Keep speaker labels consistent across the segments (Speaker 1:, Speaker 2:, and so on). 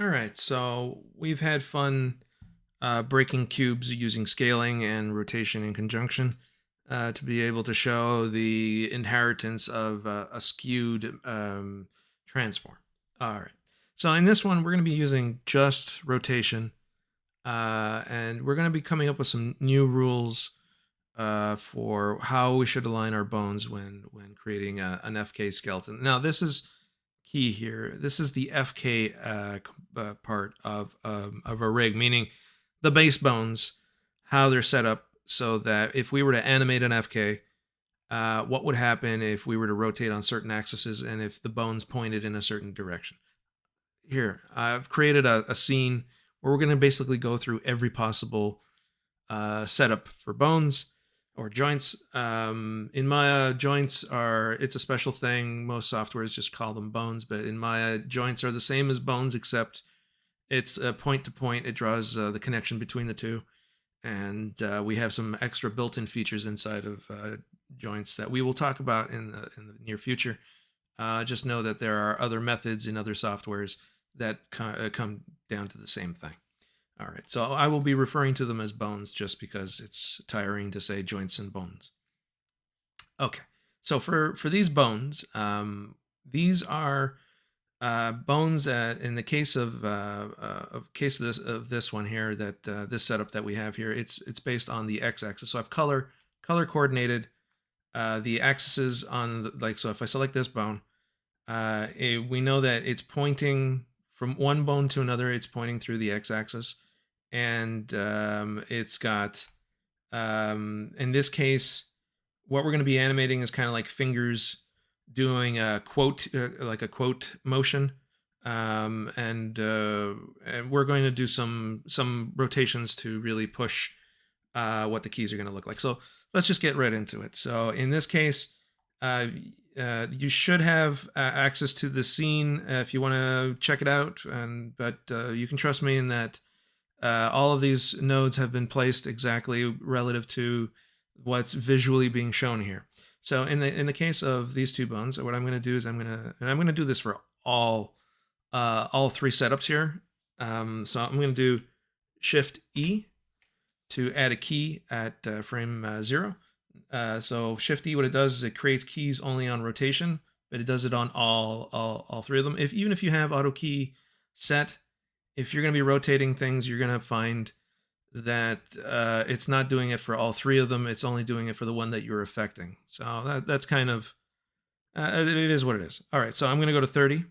Speaker 1: All right, so we've had fun breaking cubes using scaling and rotation in conjunction to be able to show the inheritance of a skewed transform. All right, so in this one, we're going to be using just rotation, and we're going to be coming up with some new rules for how we should align our bones when creating an FK skeleton. Now, this is key here. This is the FK part of a rig, meaning the base bones, how they're set up, so that if we were to animate an FK, what would happen if we were to rotate on certain axes and if the bones pointed in a certain direction. Here, I've created a scene where we're going to basically go through every possible setup for bones or joints. In Maya, joints are it's a special thing. Most softwares just call them bones, but in Maya, joints are the same as bones, except it's point to point. It draws the connection between the two, and we have some extra built-in features inside of joints that we will talk about in the near future. Just know that there are other methods in other softwares that come down to the same thing. All right, so I will be referring to them as bones just because it's tiring to say joints and bones. Okay, so for these bones, these are bones that, in the case of this one here, that this setup that we have here, it's based on the x-axis. So I've color coordinated the axes on so if I select this bone, we know that it's pointing from one bone to another. It's pointing through the x-axis, and it's got in this case, what we're going to be animating is kind of like fingers doing a quote, like a quote motion, and we're going to do some rotations to really push what the keys are going to look like. So let's just get right into it. So in this case, you should have access to the scene if you want to check it out, but you can trust me in that all of these nodes have been placed exactly relative to what's visually being shown here. So in the case of these two bones, what I'm going to do is I'm going to do this for all three setups here. So I'm going to do Shift E to add a key at frame 0. So Shift E, what it does is it creates keys only on rotation, but it does it on all three of them. Even if you have auto key set, if you're going to be rotating things, you're going to find that it's not doing it for all three of them. It's only doing it for the one that you're affecting. So that's kind of it is what it is. All right, so I'm going to go to 30,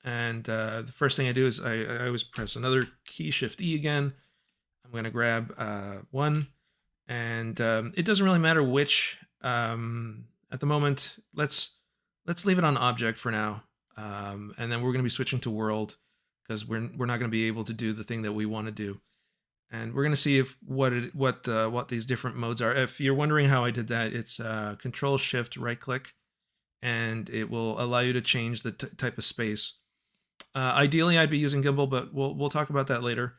Speaker 1: and the first thing I do is I always press another key, Shift E again. I'm going to grab 1, and it doesn't really matter which. At the moment, let's leave it on object for now, and then we're going to be switching to world because we're not going to be able to do the thing that we want to do, and we're going to see if what these different modes are. If you're wondering how I did that, it's Control Shift right click, and it will allow you to change the type of space. Ideally, I'd be using gimbal, but we'll talk about that later.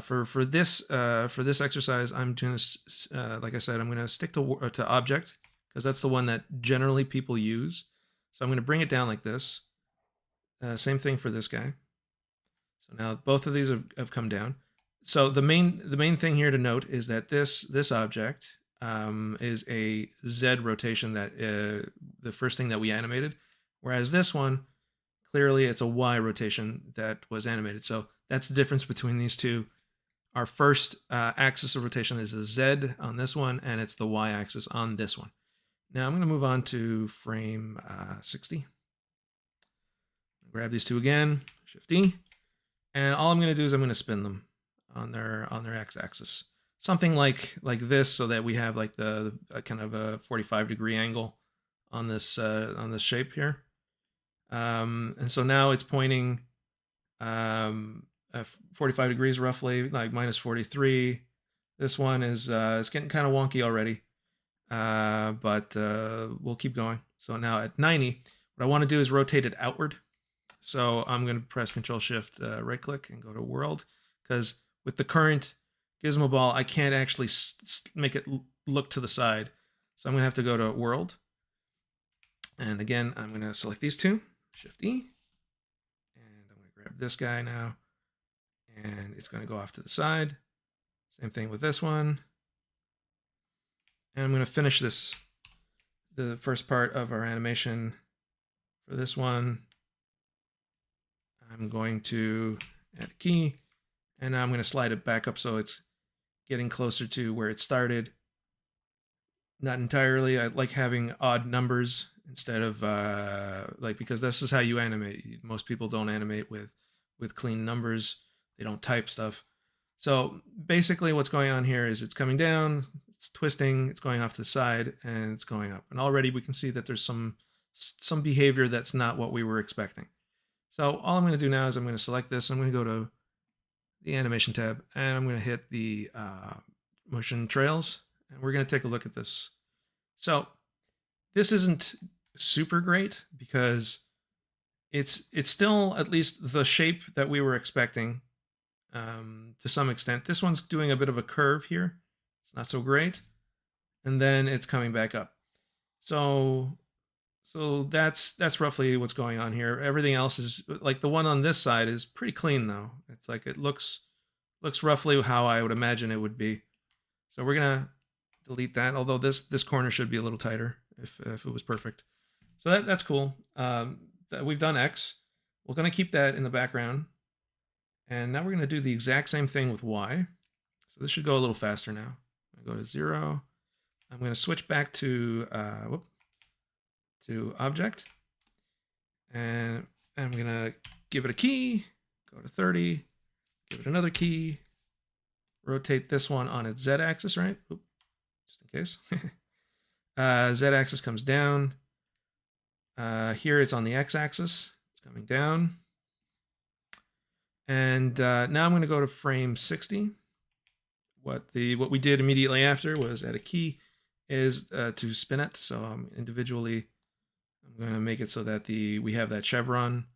Speaker 1: For this exercise, I'm going to like I said, I'm going to stick to object because that's the one that generally people use. So I'm going to bring it down like this. Same thing for this guy. So now both of these have come down. So the main thing here to note is that this object is a Z rotation, that the first thing that we animated, whereas this one, clearly it's a Y rotation that was animated. So that's the difference between these two. Our first axis of rotation is the Z on this one, and it's the Y axis on this one. Now I'm going to move on to frame 60. Grab these two again, Shift D, and all I'm going to do is I'm going to spin them on their x-axis, something like this, so that we have like the kind of a 45-degree angle on this shape here. And so now it's pointing 45 degrees roughly, like minus 43. This one is it's getting kind of wonky already, but we'll keep going. So now at 90, what I want to do is rotate it outward. So I'm going to press Control Shift right click and go to World, because with the current gizmo ball, I can't actually make it look to the side. So I'm going to have to go to World. And again, I'm going to select these two, Shift E. And I'm going to grab this guy now. and it's going to go off to the side. Same thing with this one. And I'm going to finish the first part of our animation for this one. I'm going to add a key, and now I'm going to slide it back up so it's getting closer to where it started. Not entirely. I like having odd numbers instead of because this is how you animate. Most people don't animate with clean numbers. They don't type stuff. So basically what's going on here is it's coming down, it's twisting, it's going off to the side, and it's going up. And already we can see that there's some behavior that's not what we were expecting. So all I'm going to do now is I'm going to select this. I'm going to go to the animation tab, and I'm going to hit the motion trails, and we're going to take a look at this. So this isn't super great because it's still at least the shape that we were expecting to some extent. This one's doing a bit of a curve here. It's not so great. And then it's coming back up. So that's roughly what's going on here. Everything else is like the one on this side is pretty clean though. It's like it looks roughly how I would imagine it would be. So we're gonna delete that. Although this corner should be a little tighter if it was perfect. So that's cool. We've done X. We're gonna keep that in the background. And now we're gonna do the exact same thing with Y. So this should go a little faster now. I'm gonna go to 0. I'm gonna switch back to object, and I'm gonna give it a key, go to 30, give it another key, rotate this one on its z-axis, right? Oop, just in case. Z-axis comes down. Here it's on the x-axis, it's coming down. And now I'm going to go to frame 60. What we did immediately after was add a key is to spin it. So individually, I'm going to make it so that we have that chevron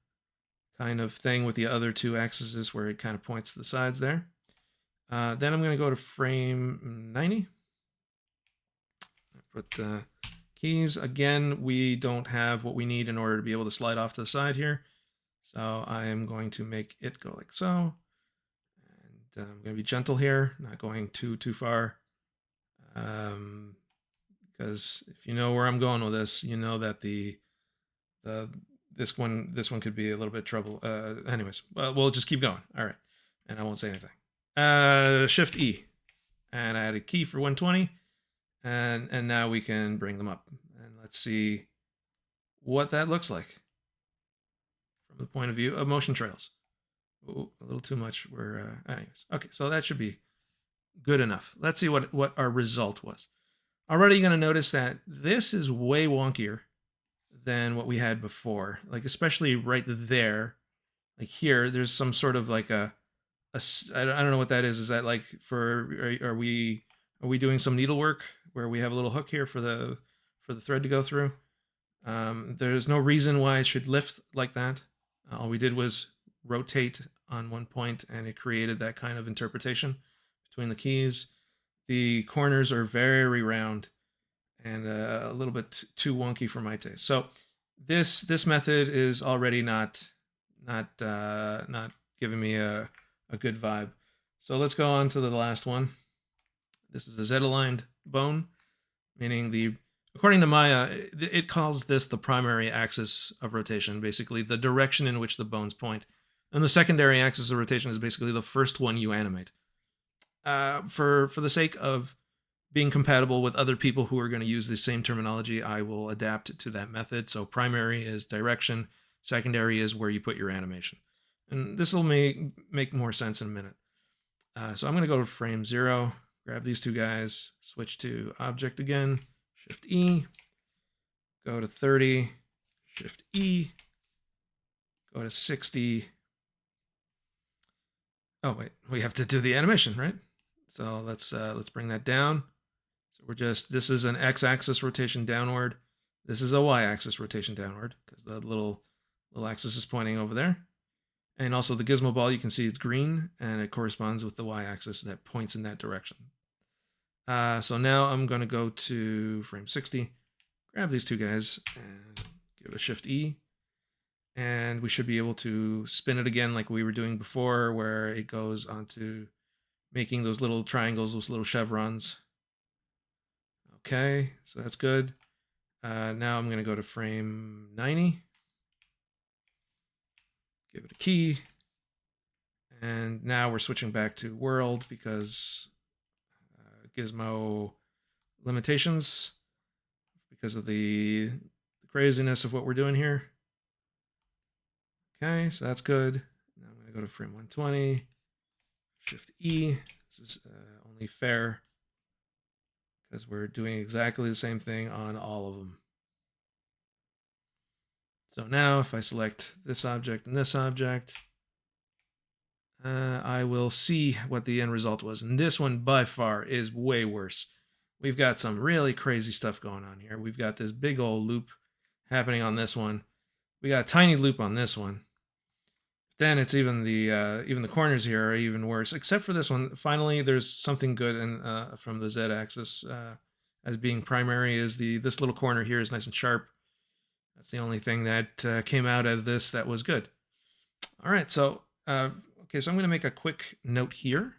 Speaker 1: kind of thing with the other two axes where it kind of points to the sides there. Then I'm going to go to frame 90. Put keys. Again, we don't have what we need in order to be able to slide off to the side here. So I am going to make it go like so. And I'm going to be gentle here, not going too far. Because if you know where I'm going with this, you know that this one could be a little bit trouble. Anyways, well, we'll just keep going. All right, and I won't say anything. Shift E, and I add a key for 120, and now we can bring them up, and let's see what that looks like from the point of view of motion trails. Ooh, a little too much. Anyways, okay, so that should be good enough. Let's see what our result was. Already you're going to notice that this is way wonkier than what we had before. Like especially right there, like here, there's some sort of like I don't know what that is. Is that like are we doing some needlework where we have a little hook here for the thread to go through? There's no reason why it should lift like that. All we did was rotate on one point, and it created that kind of interpretation between the keys. The corners are very round and a little bit too wonky for my taste. So this method is already not giving me a good vibe. So let's go on to the last one. This is a Z-aligned bone, meaning according to Maya, it calls this the primary axis of rotation, basically the direction in which the bones point. And the secondary axis of rotation is basically the first one you animate. For the sake of being compatible with other people who are going to use the same terminology, I will adapt it to that method. So primary is direction, secondary is where you put your animation. And this will make more sense in a minute. So I'm going to go to frame 0, grab these two guys, switch to object again, Shift E, go to 30, Shift E, go to 60. Oh wait, we have to do the animation, right? So let's bring that down. So this is an x-axis rotation downward. This is a y-axis rotation downward because the little axis is pointing over there. And also the gizmo ball, you can see it's green and it corresponds with the y-axis that points in that direction. So now I'm going to go to frame 60, grab these two guys and give it a Shift E. and we should be able to spin it again like we were doing before, where it goes onto making those little triangles, those little chevrons. Okay, so that's good. Now I'm going to go to frame 90, give it a key, and now we're switching back to world because gizmo limitations, because of the craziness of what we're doing here. Okay, so that's good. Now I'm going to go to frame 120, Shift E. This is only fair because we're doing exactly the same thing on all of them. So now if I select this object and this object, I will see what the end result was. And this one by far is way worse. We've got some really crazy stuff going on here. We've got this big old loop happening on this one. We got a tiny loop on this one. Then it's even the corners here are even worse, except for this one. Finally, there's something good in, from the z-axis as being primary. Is this little corner here is nice and sharp. That's the only thing that came out of this that was good. All right, so okay, so I'm going to make a quick note here.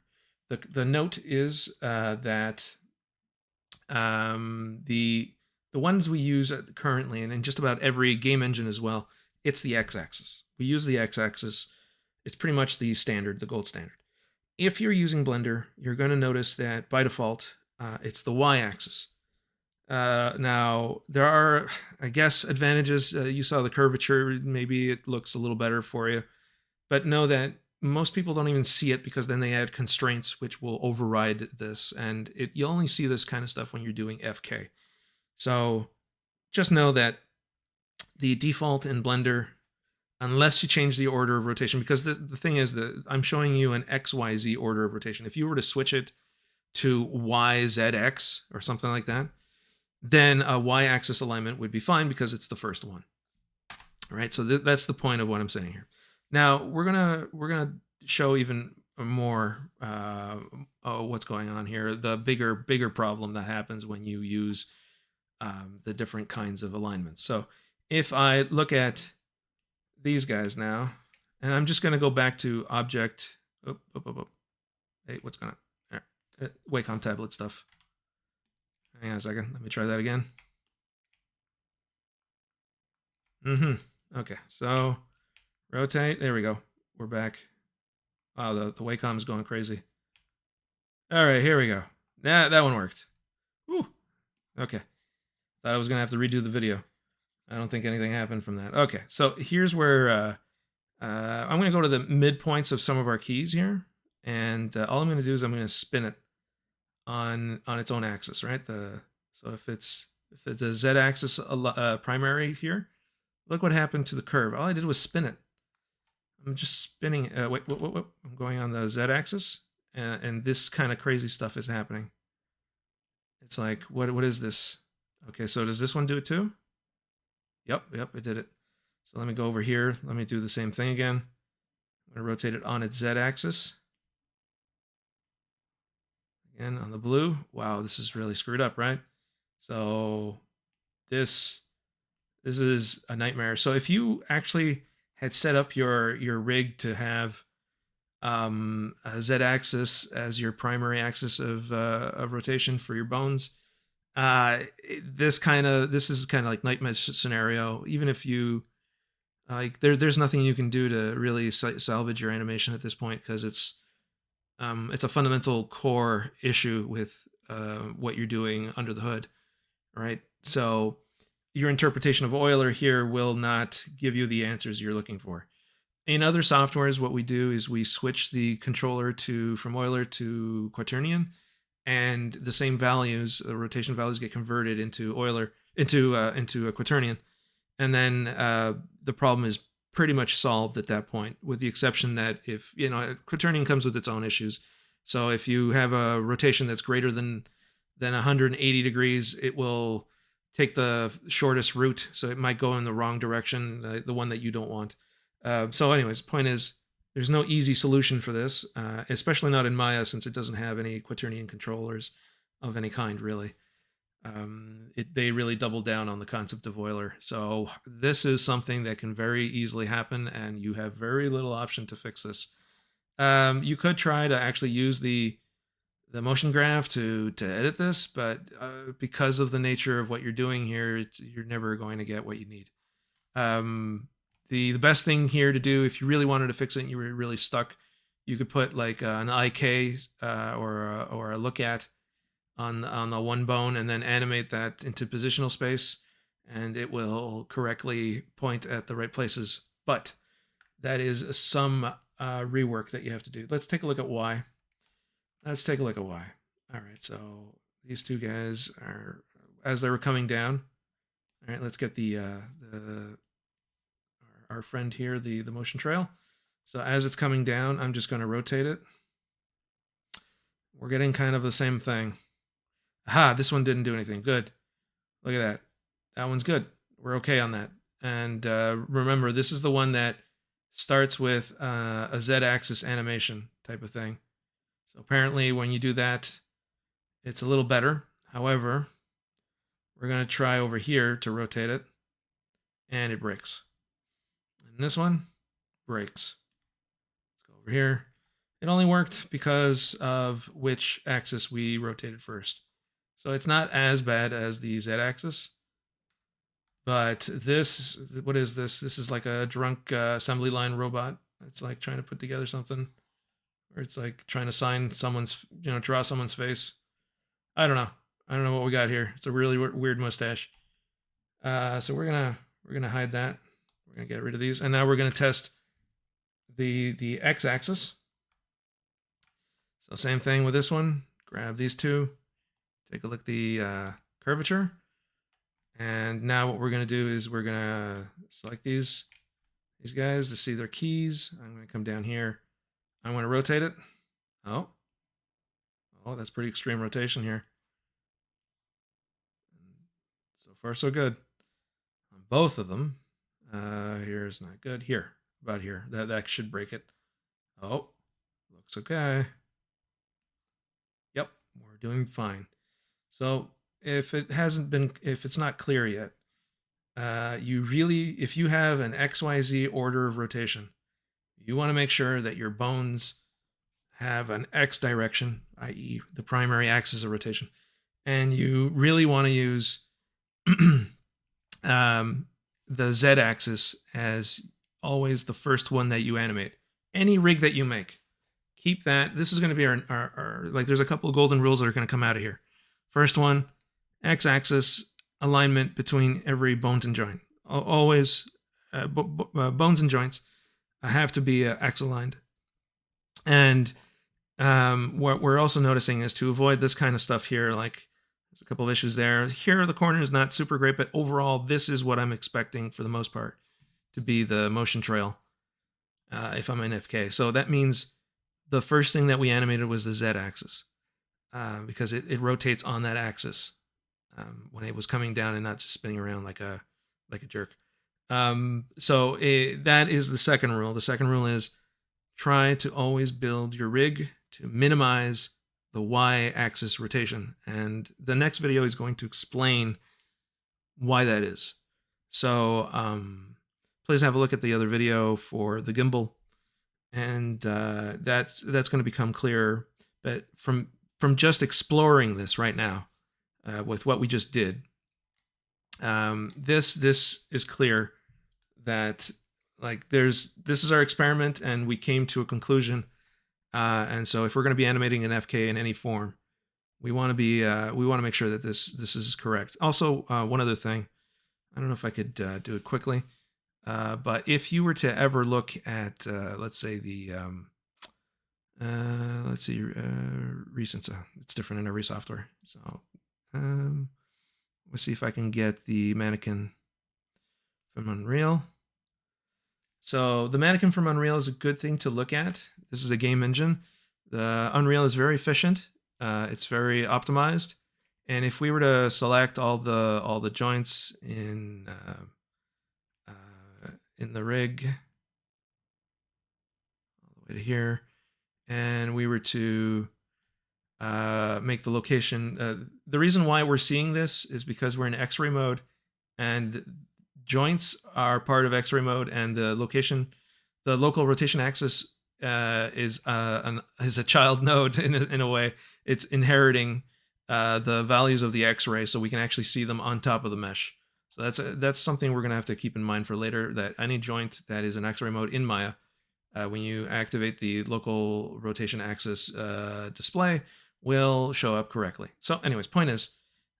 Speaker 1: The note is that the ones we use currently, and in just about every game engine as well, it's the x-axis. We use the x-axis. It's pretty much the standard, the gold standard. If you're using Blender, you're going to notice that by default, it's the y-axis. Now, there are, I guess, advantages. You saw the curvature. Maybe it looks a little better for you. But know that most people don't even see it because then they add constraints which will override this. And you only see this kind of stuff when you're doing FK. So just know that the default in Blender, unless you change the order of rotation, because the thing is that I'm showing you an XYZ order of rotation. If you were to switch it to YZX or something like that, then a y-axis alignment would be fine because it's the first one. All right, so that's the point of what I'm saying here. Now we're gonna show even more what's going on here. The bigger problem that happens when you use the different kinds of alignments. So if I look at these guys now, and I'm just going to go back to object. Hey, what's going on? Wacom tablet stuff. Hang on a second. Let me try that again. Okay, so rotate. There we go. We're back. Wow, the Wacom is going crazy. All right, here we go. That one worked. Woo. Okay. Thought I was going to have to redo the video. I don't think anything happened from that. Okay, so here's where I'm going to go to the midpoints of some of our keys here, and all I'm going to do is I'm going to spin it on its own axis, right? So if it's a z-axis primary here, look what happened to the curve. All I did was spin it. I'm just spinning. Wait. I'm going on the z-axis, and this kind of crazy stuff is happening. It's like, what is this? Okay, so does this one do it too? Yep, it did it. So let me go over here. Let me do the same thing again. I'm going to rotate it on its z-axis. Again, on the blue. Wow, this is really screwed up, right? So this is a nightmare. So if you actually had set up your rig to have a z-axis as your primary axis of rotation for your bones, this is kind of like nightmare scenario. Even if you like, there's nothing you can do to really salvage your animation at this point, because it's a fundamental core issue with what you're doing under the hood, right? So your interpretation of Euler here will not give you the answers you're looking for. In other softwares, what we do is we switch the controller from Euler to Quaternion, and the same values, the rotation values, get converted into Euler into a Quaternion, and then the problem is pretty much solved at that point, with the exception that if Quaternion comes with its own issues. So if you have a rotation that's greater than 180 degrees, it will take the shortest route, so it might go in the wrong direction, the one that you don't want. So anyways, point is, there's no easy solution for this, especially not in Maya, since it doesn't have any Quaternion controllers of any kind, really. They really double down on the concept of Euler. So this is something that can very easily happen, and you have very little option to fix this. You could try to actually use the motion graph to edit this, but because of the nature of what you're doing here, you're never going to get what you need. Um, the best thing here to do, if you really wanted to fix it and you were really stuck, you could put like an IK or a look at on the one bone, and then animate that into positional space, and it will correctly point at the right places. But that is some rework that you have to do. Let's take a look at why. Let's take a look at why. All right, so these two guys are, as they were coming down. All right, let's get the our friend here, the motion trail. So as it's coming down, I'm just going to rotate it. We're getting kind of the same thing. Aha, this one didn't do anything. Good. Look at that. That one's good. We're okay on that. And remember, this is the one that starts with a Z-axis animation type of thing. So apparently when you do that, it's a little better. However, we're going to try over here to rotate it, and it breaks. And this one breaks. Let's go over here. It only worked because of which axis we rotated first. So it's not as bad as the Z-axis. But this, what is this? This is like a drunk assembly line robot. It's like trying to put together something, or it's like trying to sign someone's, draw someone's face. I don't know. I don't know what we got here. It's a really weird mustache. So we're gonna hide that. We're gonna get rid of these, and now we're gonna test the x-axis. So same thing with this one. Grab these two. Take a look at the curvature. And now what we're going to do is we're going to select these guys to see their keys. I'm going to come down here. I want to rotate it. Oh, that's pretty extreme rotation here. So far, so good. On both of them. Here's not good. Here, about here. That should break it. Oh, looks okay. Yep, we're doing fine. So if it's not clear yet, if you have an XYZ order of rotation, you want to make sure that your bones have an X direction, i.e., the primary axis of rotation, and you really want to use the Z axis as always the first one that you animate. Any rig that you make, keep that. This is going to be our like. There's a couple of golden rules that are going to come out of here. First one, x-axis alignment between every bones and joint. Always, bones and joints have to be x-aligned. And what we're also noticing is to avoid this kind of stuff here, like there's a couple of issues there. Here, the corner is not super great, but overall, this is what I'm expecting for the most part to be the motion trail if I'm in FK. So that means the first thing that we animated was the Z-axis. Because it rotates on that axis when it was coming down and not just spinning around like a jerk. So that is the second rule. The second rule is try to always build your rig to minimize the y-axis rotation. And the next video is going to explain why that is. So please have a look at the other video for the gimbal, and that's going to become clearer. But from just exploring this right now with what we just did, this is clear that like this is our experiment and we came to a conclusion. And so if we're going to be animating an FK in any form, we want to make sure that this is correct. Also, one other thing, I don't know if I could do it quickly, but if you were to ever look at let's say the recent, it's different in every software. So let's see if I can get the mannequin from Unreal. So the mannequin from Unreal is a good thing to look at. This is a game engine. The Unreal is very efficient. It's very optimized. And if we were to select all the joints in the rig all the way to here, and we were to make the location. The reason why we're seeing this is because we're in X-ray mode, and joints are part of X-ray mode, and the local rotation axis is a child node in a way. It's inheriting the values of the X-ray, so we can actually see them on top of the mesh. So that's something we're gonna have to keep in mind for later. That any joint that is in X-ray mode in Maya, when you activate the local rotation axis display, will show up correctly. So, anyways, point is,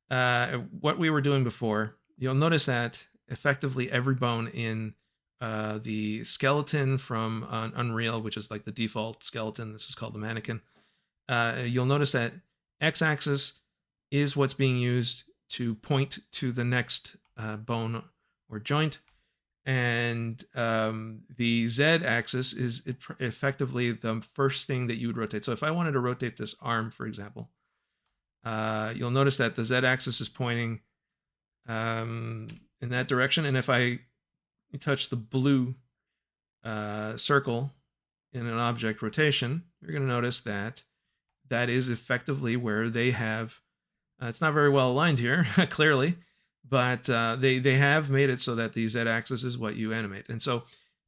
Speaker 1: what we were doing before, you'll notice that effectively every bone in the skeleton from Unreal, which is like the default skeleton, this is called the mannequin, you'll notice that x-axis is what's being used to point to the next bone or joint, and the z-axis is effectively the first thing that you would rotate. So if I wanted to rotate this arm, for example, you'll notice that the z-axis is pointing in that direction, and if I touch the blue circle in an object rotation, you're going to notice that that is effectively where they have, it's not very well aligned here, clearly, but they have made it so that the z-axis is what you animate. And so,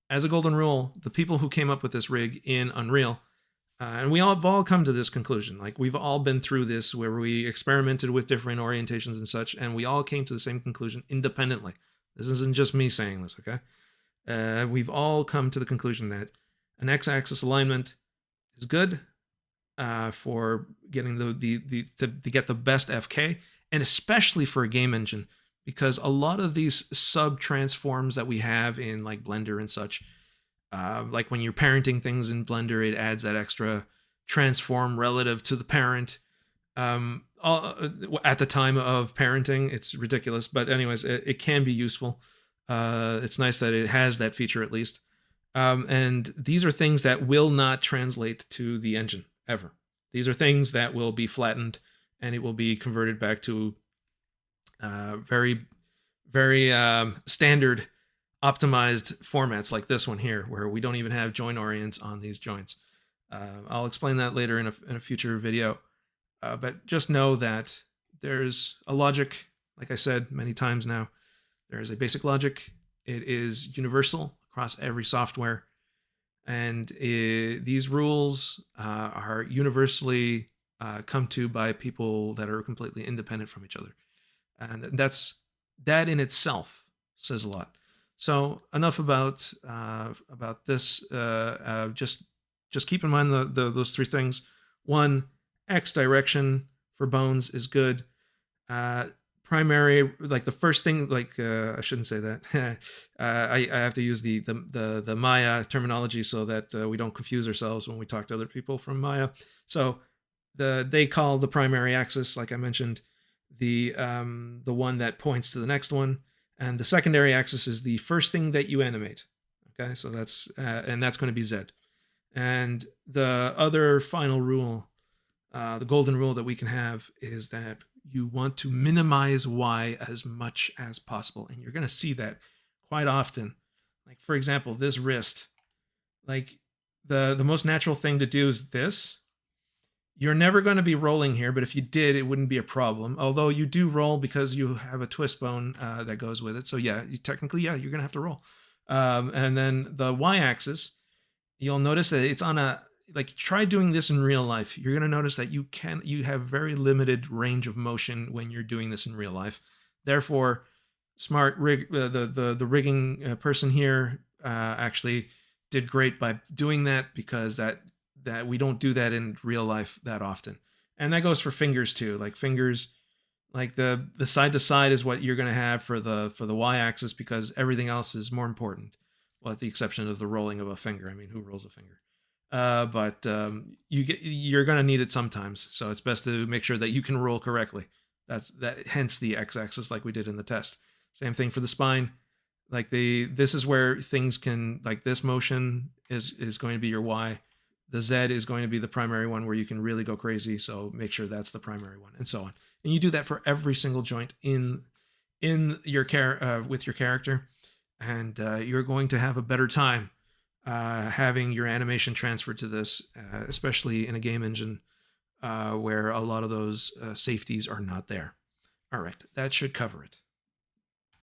Speaker 1: as a golden rule, the people who came up with this rig in Unreal, and we all have all come to this conclusion, like we've all been through this where we experimented with different orientations and such, and we all came to the same conclusion independently. This isn't just me saying this, okay? We've all come to the conclusion that an x-axis alignment is good for getting to get the best FK, and especially for a game engine, because a lot of these sub transforms that we have in like Blender and such, like when you're parenting things in Blender, it adds that extra transform relative to the parent. At the time of parenting, it's ridiculous, but anyways, it can be useful. It's nice that it has that feature at least. And these are things that will not translate to the engine ever. These are things that will be flattened, and it will be converted back to very, very standard optimized formats like this one here, where we don't even have joint orients on these joints. I'll explain that later in a future video. But just know that there's a logic, like I said many times now, there is a basic logic. It is universal across every software. And these rules are universally come to by people that are completely independent from each other. And that in itself says a lot. So enough about this. Just keep in mind those three things. One, X direction for bones is good. Primary, like the first thing, like I shouldn't say that. I have to use the Maya terminology so that we don't confuse ourselves when we talk to other people from Maya. So they call the primary axis, like I mentioned, the one that points to the next one, and the secondary axis is the first thing that you animate. Okay, so that's going to be Z. And the other final rule, the golden rule that we can have, is that you want to minimize Y as much as possible. And you're going to see that quite often. Like, for example, this wrist, like the most natural thing to do is this. You're never going to be rolling here, but if you did, it wouldn't be a problem. Although you do roll because you have a twist bone that goes with it. So yeah, technically, yeah, you're going to have to roll. And then the Y-axis, you'll notice that it's on a, like, try doing this in real life. You're going to notice that you have very limited range of motion when you're doing this in real life. Therefore, smart rig, the rigging person here actually did great by doing that, because that we don't do that in real life that often. And that goes for fingers too. Like fingers, like the side to side is what you're going to have for the Y-axis, because everything else is more important. Well, with the exception of the rolling of a finger. I mean, who rolls a finger? But you're going to need it sometimes, so it's best to make sure that you can roll correctly. Hence the x-axis, like we did in the test. Same thing for the spine. Like this is where things can, like this motion is going to be your Y. The Z is going to be the primary one where you can really go crazy. So make sure that's the primary one, and so on. And you do that for every single joint in your with your character, and you're going to have a better time having your animation transferred to this, especially in a game engine, where a lot of those safeties are not there. All right, that should cover it.